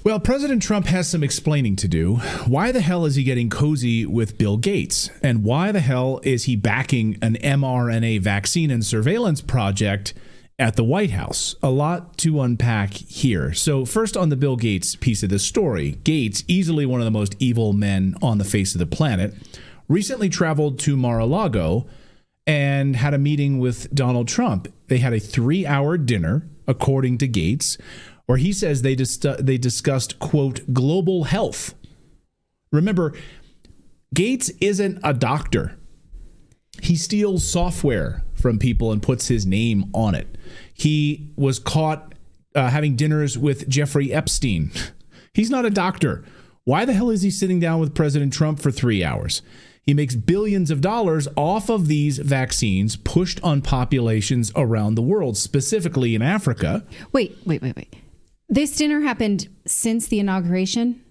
Well, President Trump has some explaining to do. Why the hell is he getting cozy with Bill Gates? And why the hell is he backing an mRNA vaccine and surveillance project at the White House? A lot to unpack here. So first, on the Bill Gates piece of the story, Gates, easily one of the most evil men on the face of the planet, recently traveled to Mar-a-Lago and had a meeting with Donald Trump. They had a 3-hour dinner, according to Gates, where he says they discussed, quote, global health. Remember, Gates isn't a doctor. He steals software from people and puts his name on it. He was caught having dinners with Jeffrey Epstein. He's not a doctor. Why the hell is he sitting down with President Trump for 3 hours? He makes billions of dollars off of these vaccines pushed on populations around the world, specifically in Africa. Wait. This dinner happened since the inauguration?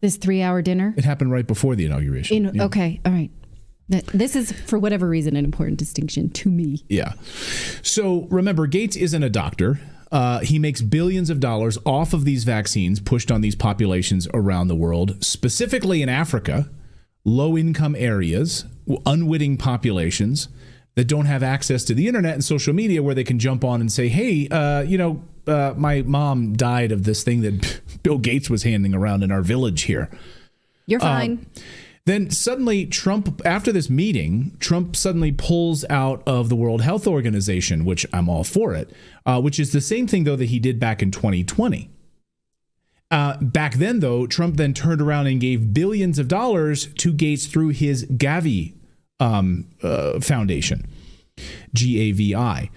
This 3-hour dinner? It happened right before the inauguration. Yeah. Okay. All right. This is, for whatever reason, an important distinction to me. Yeah. So remember, Gates isn't a doctor. He makes billions of dollars off of these vaccines pushed on these populations around the world, specifically in Africa, low-income areas, unwitting populations that don't have access to the internet and social media where they can jump on and say, hey, my mom died of this thing that Bill Gates was handing around in our village here. You're fine. Then suddenly after this meeting, Trump suddenly pulls out of the World Health Organization, which I'm all for it, which is the same thing, though, that he did back in 2020. Back then, though, Trump then turned around and gave billions of dollars to Gates through his Gavi Foundation, GAVI,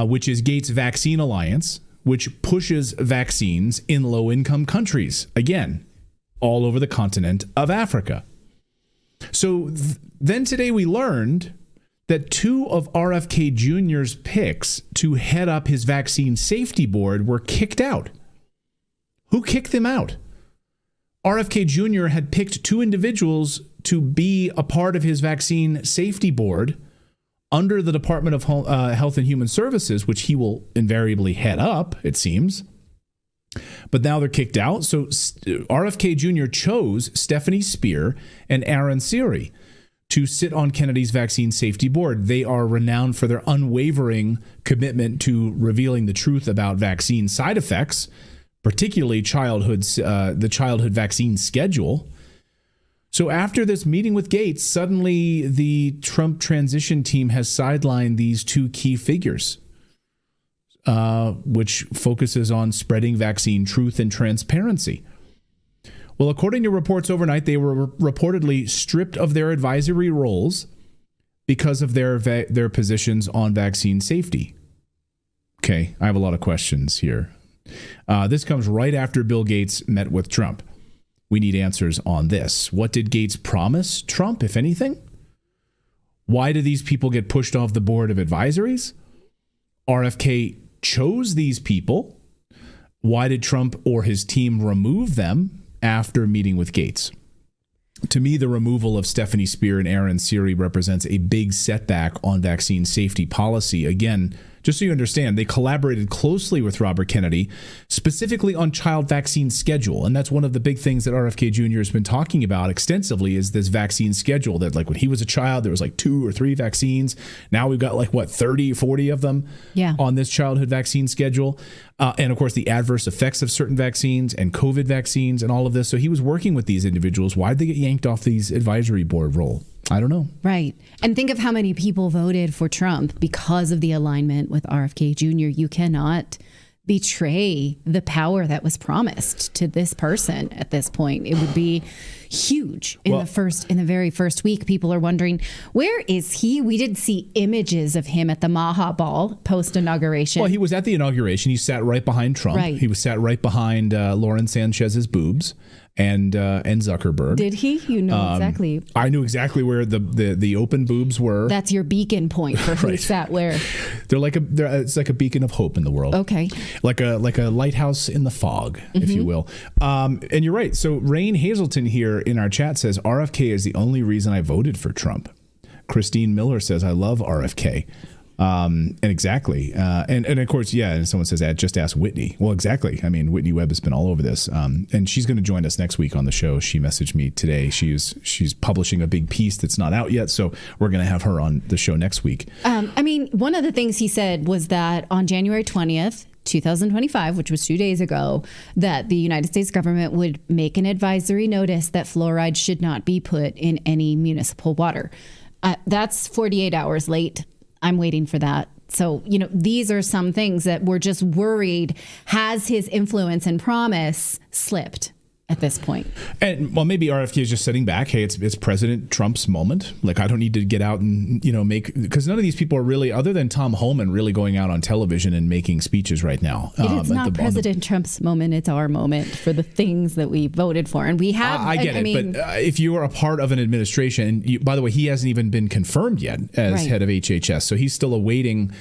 which is Gates Vaccine Alliance, which pushes vaccines in low-income countries, again, all over the continent of Africa. So then today we learned that 2 of RFK Jr.'s picks to head up his vaccine safety board were kicked out. Who kicked them out? RFK Jr. had picked 2 individuals to be a part of his vaccine safety board under the Department of Health and Human Services, which he will invariably head up, it seems. But now they're kicked out. So RFK Jr. chose Stephanie Spear and Aaron Siri to sit on Kennedy's vaccine safety board. They are renowned for their unwavering commitment to revealing the truth about vaccine side effects, particularly the childhood vaccine schedule. So after this meeting with Gates, suddenly the Trump transition team has sidelined these 2 key figures, which focuses on spreading vaccine truth and transparency. Well, according to reports overnight, they were reportedly stripped of their advisory roles because of their positions on vaccine safety. Okay, I have a lot of questions here. This comes right after Bill Gates met with Trump. We need answers on this. What did Gates promise Trump, if anything? Why do these people get pushed off the board of advisories? RFK chose these people. Why did Trump or his team remove them after meeting with Gates? To me, the removal of Stephanie Spear and Aaron Siri represents a big setback on vaccine safety policy. Again, just so you understand, they collaborated closely with Robert Kennedy, specifically on child vaccine schedule. And that's one of the big things that RFK Jr. has been talking about extensively is this vaccine schedule that, like, when he was a child, there was like 2 or 3 vaccines. Now we've got 30, 40 of them on this childhood vaccine schedule. And of course, the adverse effects of certain vaccines and COVID vaccines and all of this. So he was working with these individuals. Why'd they get yanked off these advisory board role? I don't know. Right. And think of how many people voted for Trump because of the alignment with RFK Jr. You cannot betray the power that was promised to this person at this point. It would be huge in the very first week. People are wondering, where is he? We did see images of him at the Maha Ball post inauguration. Well, he was at the inauguration. He sat right behind Trump. Right. He was sat right behind Lauren Sanchez's boobs and Zuckerberg. Did he? You know exactly. I knew exactly where the open boobs were. That's your beacon point for who sat where. It's like a beacon of hope in the world. Okay. Like a lighthouse in the fog, if you will. And you're right. So Rain Hazelton here in our chat says RFK is the only reason I voted for Trump. Christine Miller says I love RFK. And exactly. And of course, yeah. And someone says, just ask Whitney. Well, exactly. I mean, Whitney Webb has been all over this. And she's going to join us next week on the show. She messaged me today. She's publishing a big piece that's not out yet. So we're going to have her on the show next week. I mean, one of the things he said was that on January 20th, 2025, which was 2 days ago, that the United States government would make an advisory notice that fluoride should not be put in any municipal water. That's 48 hours late. I'm waiting for that. So, these are some things that we're just worried. Has his influence and promise slipped at this point? And well, maybe RFK is just sitting back. Hey, it's President Trump's moment. Like, I don't need to get out and, because none of these people are really, other than Tom Homan, really going out on television and making speeches right now. It's not President Trump's moment. It's our moment for the things that we voted for. And we have, I get it. But if you are a part of an administration, and by the way, he hasn't even been confirmed yet as head of HHS. So he's still awaiting.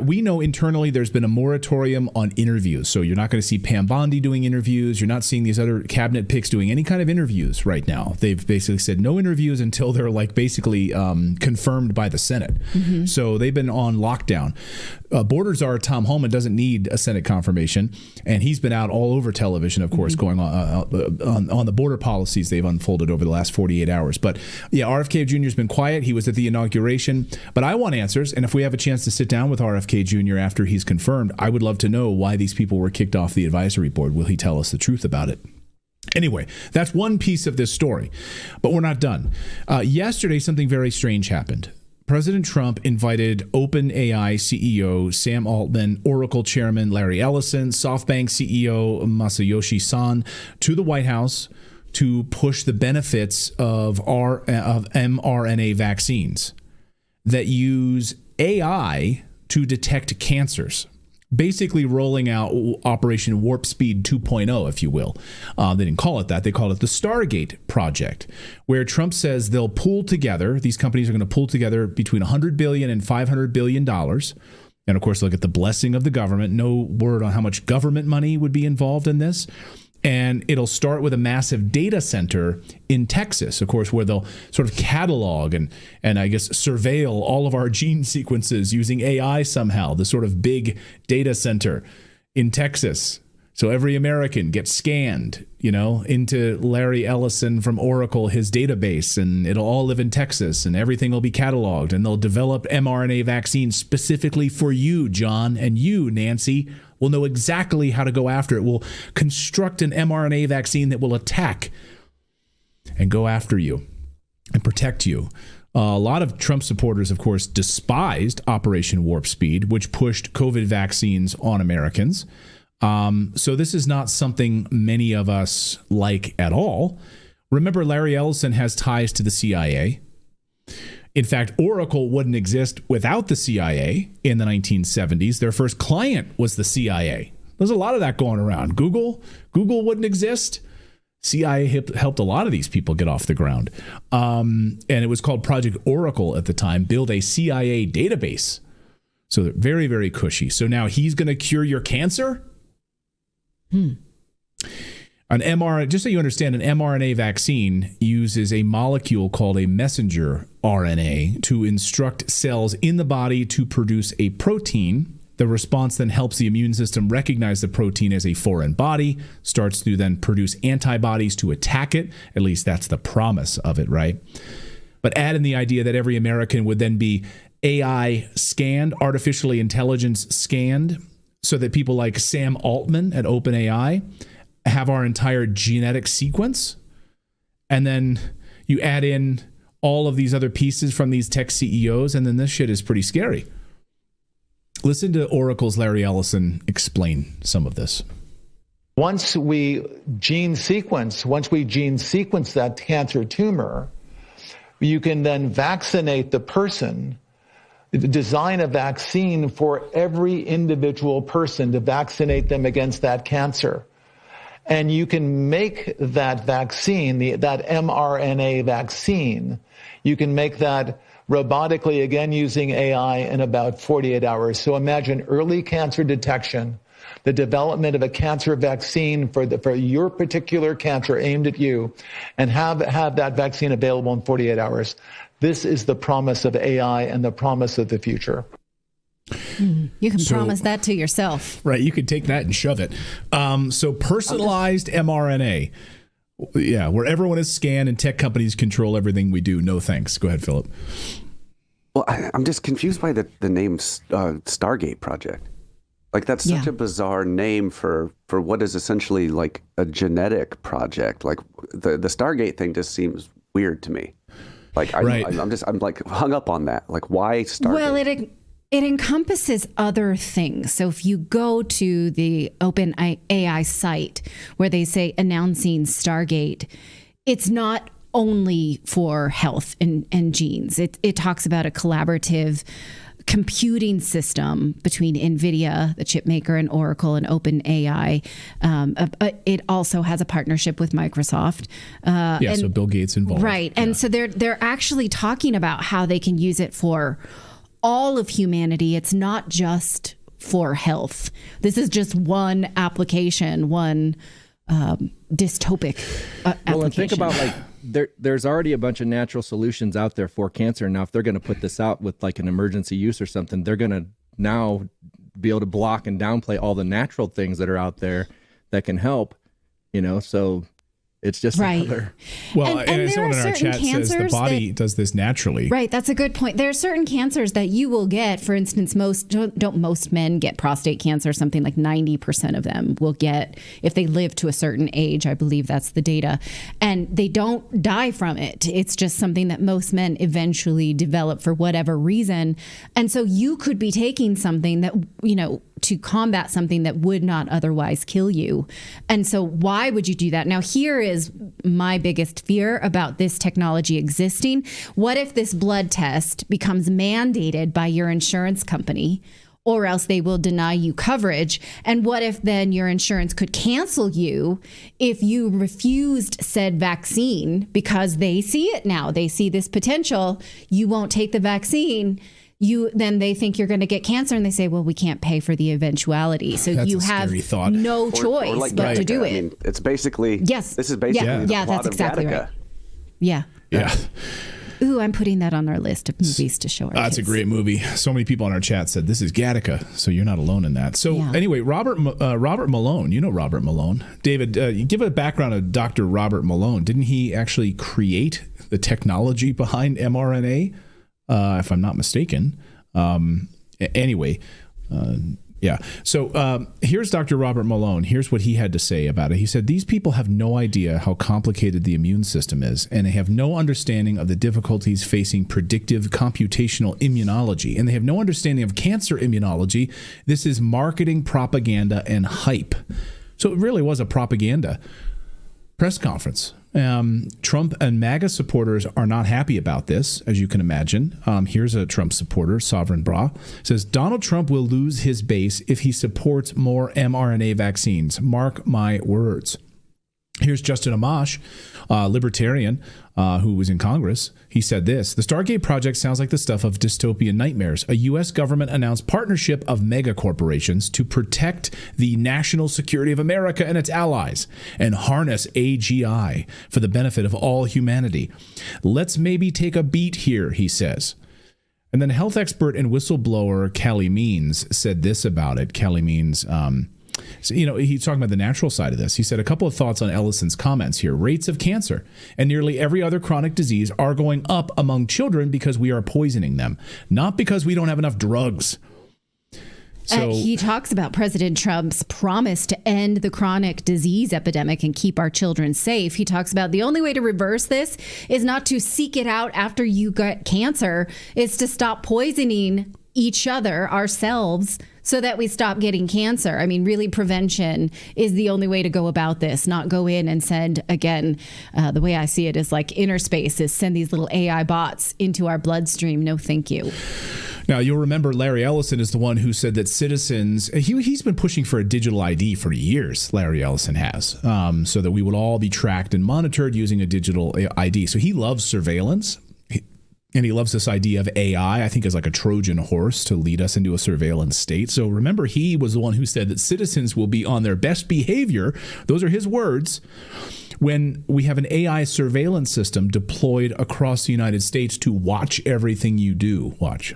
We know internally there's been a moratorium on interviews. So you're not going to see Pam Bondi doing interviews. You're not seeing these other cabinet picks doing any kind of interviews right now. They've basically said no interviews until they're basically confirmed by the Senate. Mm-hmm. So they've been on lockdown. Border czar Tom Homan doesn't need a Senate confirmation, and he's been out all over television, of course, going on the border policies they've unfolded over the last 48 hours. But yeah, RFK Jr. has been quiet. He was at the inauguration, but I want answers. And if we have a chance to sit down with RFK Jr. after he's confirmed, I would love to know why these people were kicked off the advisory board. Will he tell us the truth about it? Anyway, that's one piece of this story, but we're not done. Yesterday, something very strange happened. President Trump invited OpenAI CEO Sam Altman, Oracle Chairman Larry Ellison, SoftBank CEO Masayoshi Son to the White House to push the benefits of mRNA vaccines that use AI to detect cancers. Basically rolling out Operation Warp Speed 2.0, if you will. They didn't call it that. They called it the Stargate Project, where Trump says they'll pool together. These companies are going to pool together between $100 billion and $500 billion. And of course, look at the blessing of the government. No word on how much government money would be involved in this. And it'll start with a massive data center in Texas, of course, where they'll sort of catalog and I guess surveil all of our gene sequences using AI somehow, the sort of big data center in Texas. So every American gets scanned, into Larry Ellison from Oracle, his database, and it'll all live in Texas, and everything will be cataloged, and they'll develop mRNA vaccines specifically for you, John, and you, Nancy, will know exactly how to go after it. We'll construct an mRNA vaccine that will attack and go after you and protect you. A lot of Trump supporters, of course, despised Operation Warp Speed, which pushed COVID vaccines on Americans. So this is not something many of us like at all. Remember, Larry Ellison has ties to the CIA. In fact, Oracle wouldn't exist without the CIA in the 1970s. Their first client was the CIA. There's a lot of that going around. Google wouldn't exist. CIA helped a lot of these people get off the ground. And it was called Project Oracle at the time, build a CIA database. So they're very, very cushy. So now he's going to cure your cancer? Just so you understand, an mRNA vaccine uses a molecule called a messenger RNA to instruct cells in the body to produce a protein. The response then helps the immune system recognize the protein as a foreign body, starts to then produce antibodies to attack it. At least that's the promise of it, right? But add in the idea that every American would then be AI scanned, artificially intelligence scanned, so that people like Sam Altman at OpenAI have our entire genetic sequence. And then you add in all of these other pieces from these tech CEOs, and then this shit is pretty scary. Listen to Oracle's Larry Ellison explain some of this. Once we gene sequence that cancer tumor, you can then vaccinate the person, design a vaccine for every individual person to vaccinate them against that cancer. And you can make that vaccine, that mRNA vaccine, you can make that robotically, again, using AI in about 48 hours. So imagine early cancer detection, the development of a cancer vaccine for your particular cancer aimed at you, and have that vaccine available in 48 hours. This is the promise of AI and the promise of the future. You can promise that to yourself. Right. You can take that and shove it. So personalized mRNA. Yeah. Where everyone is scanned and tech companies control everything we do. No thanks. Go ahead, Philip. Well, I'm just confused by the name Stargate Project. Like, that's such a bizarre name for what is essentially like a genetic project. Like the Stargate thing just seems weird to me. Like I'm like hung up on that. Like, why Stargate? Well, it encompasses other things. So if you go to the OpenAI site where they say announcing Stargate, it's not only for health and genes. It talks about a collaborative computing system between NVIDIA, the chip maker, and Oracle and OpenAI. It also has a partnership with Microsoft. So Bill Gates involved. Right. And so they're actually talking about how they can use it for all of humanity. It's not just for health. This is just one application, one dystopic application. Well, and think about, like, there's already a bunch of natural solutions out there for cancer. Now, if they're going to put this out with like an emergency use or something, they're going to now be able to block and downplay all the natural things that are out there that can help, so it's just another. Well, and someone in our chat says the body does this naturally. Right. That's a good point. There are certain cancers that you will get. For instance, don't most men get prostate cancer? Something like 90% of them will get if they live to a certain age. I believe that's the data. And they don't die from it. It's just something that most men eventually develop for whatever reason. And so you could be taking something that, to combat something that would not otherwise kill you. And so why would you do that? Now, here is my biggest fear about this technology existing. What if this blood test becomes mandated by your insurance company, or else they will deny you coverage? And what if then your insurance could cancel you if you refused said vaccine because they see it now? They see this potential. You won't take the vaccine. Then they think you're going to get cancer, and they say, well, we can't pay for the eventuality. So That's you a have scary thought. no choice like but to Gattaca. do it. I mean, it's basically, Yes. This is basically the plot that's of exactly Gattaca. right. Yeah. Yeah. Ooh, I'm putting that on our list of movies to show our That's a kids. great movie. So many people on our chat said this is Gattaca, so you're not alone in that. So anyway, Robert Malone, you know Robert Malone. David, you give a background of Dr. Robert Malone. Didn't he actually create the technology behind mRNA, if I'm not mistaken? Anyway, So here's Dr. Robert Malone. Here's what he had to say about it. He said, these people have no idea how complicated the immune system is, and they have no understanding of the difficulties facing predictive computational immunology, and they have no understanding of cancer immunology. This is marketing, propaganda, and hype. So it really was a propaganda press conference. Trump and MAGA supporters are not happy about this, as you can imagine. Here's a Trump supporter, Sovereign Bra, says Donald Trump will lose his base if he supports more mRNA vaccines. Mark my words. Here's Justin Amash, libertarian, who was in Congress. He said this: the Stargate project sounds like the stuff of dystopian nightmares. A U.S. government announced partnership of mega corporations to protect the national security of America and its allies and harness AGI for the benefit of all humanity. Let's maybe take a beat here, he says. And then health expert and whistleblower Kelly Means said this about it. Kelly Means, so, he's talking about the natural side of this. He said a couple of thoughts on Ellison's comments here. Rates of cancer and nearly every other chronic disease are going up among children because we are poisoning them, not because we don't have enough drugs. So he talks about President Trump's promise to end the chronic disease epidemic and keep our children safe. He talks about the only way to reverse this is not to seek it out after you get cancer. It's to stop poisoning each other, ourselves, so that we stop getting cancer. I mean, really, prevention is the only way to go about this, not go in and send, again, the way I see it is like inner space is send these little AI bots into our bloodstream. No, thank you. Now, you'll remember Larry Ellison is the one who said that citizens, he's been pushing for a digital ID for years, Larry Ellison has, so that we would all be tracked and monitored using a digital ID. So he loves surveillance. And he loves this idea of AI, I think, as like a Trojan horse to lead us into a surveillance state. So remember, he was the one who said that citizens will be on their best behavior. Those are his words. When we have an AI surveillance system deployed across the United States to watch everything you do. Watch.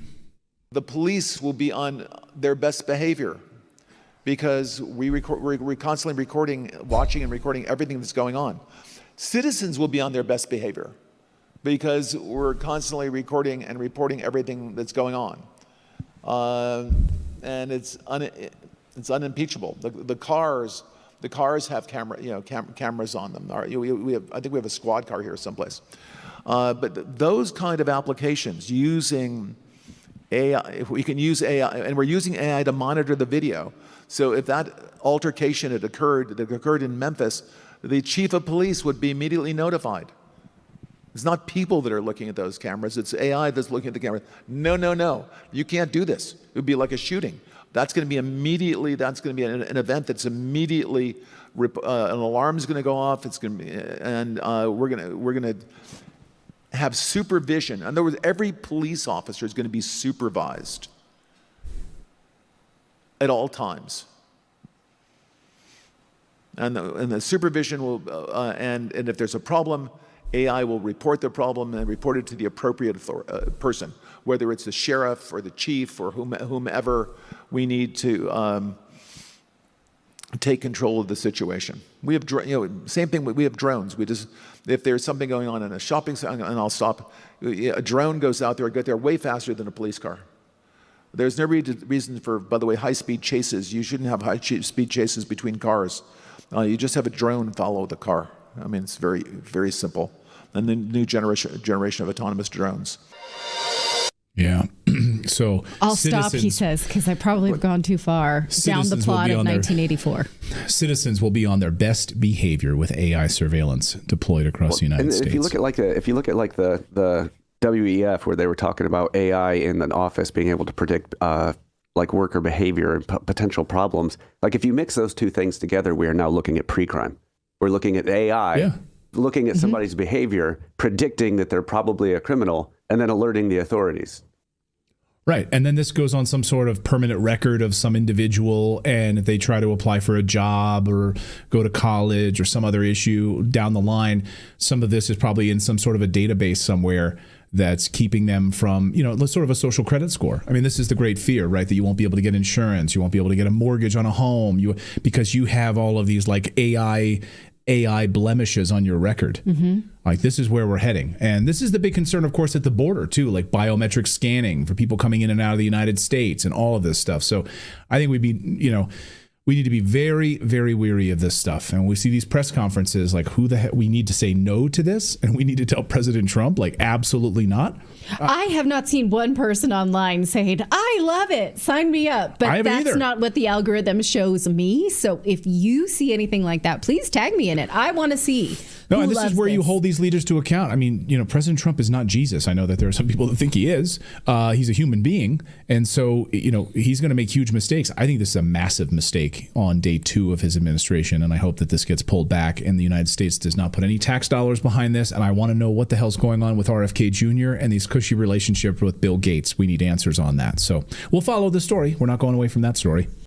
the police will be on their best behavior because we're constantly watching and recording everything that's going on. Citizens will be on their best behavior because we're constantly recording and reporting everything that's going on. And it's unimpeachable. The cars have cameras on them. I think we have a squad car here someplace. But those kind of applications using AI, if we can use AI, and we're using AI to monitor the video. So if that altercation that occurred in Memphis, the chief of police would be immediately notified. It's not people that are looking at those cameras, it's AI that's looking at the camera. No, you can't do this. It would be like a shooting. That's going to be an event that's immediately, an alarm's going to go off, it's going to be, and we're going to have supervision. In other words, every police officer is going to be supervised at all times. And the supervision will, and if there's a problem, AI will report the problem and report it to the appropriate person, whether it's the sheriff or the chief or whomever we need to take control of the situation. We have, same thing. We have drones. If there's something going on in a shopping center, and I'll stop. A drone goes out there, get there way faster than a police car. There's no reason for, by the way, high-speed chases. You shouldn't have high-speed chases between cars. You just have a drone follow the car. I mean, it's very, very simple. And the new generation of autonomous drones. Yeah. So I'll stop, he says, because I probably have gone too far down the plot of 1984. Citizens will be on their best behavior with AI surveillance deployed across the United States. If you look at the WEF, where they were talking about AI in an office being able to predict like worker behavior and potential problems, like if you mix those two things together, we are now looking at pre-crime. We're looking at AI, looking at somebody's behavior, predicting that they're probably a criminal, and then alerting the authorities. Right. And then this goes on some sort of permanent record of some individual, and if they try to apply for a job or go to college or some other issue down the line, some of this is probably in some sort of a database somewhere that's keeping them from, sort of a social credit score. I mean, this is the great fear, right? That you won't be able to get insurance, you won't be able to get a mortgage on a home, because you have all of these like AI blemishes on your record. Like, this is where we're heading. And this is the big concern, of course, at the border too, like biometric scanning for people coming in and out of the United States and all of this stuff. So I think we need to be very, very wary of this stuff. And we see these press conferences, like, who the heck, we need to say no to this, and we need to tell President Trump, like, absolutely not. I have not seen one person online saying, I love it, sign me up. But that's not what the algorithm shows me. So if you see anything like that, please tag me in it. I want to see. No, and this is where you hold these leaders to account. I mean, President Trump is not Jesus. I know that there are some people that think he is. He's a human being. And so, he's going to make huge mistakes. I think this is a massive mistake on day 2 of his administration. And I hope that this gets pulled back and the United States does not put any tax dollars behind this. And I want to know what the hell's going on with RFK Jr. and these cushy relationships with Bill Gates. We need answers on that. So we'll follow the story. We're not going away from that story.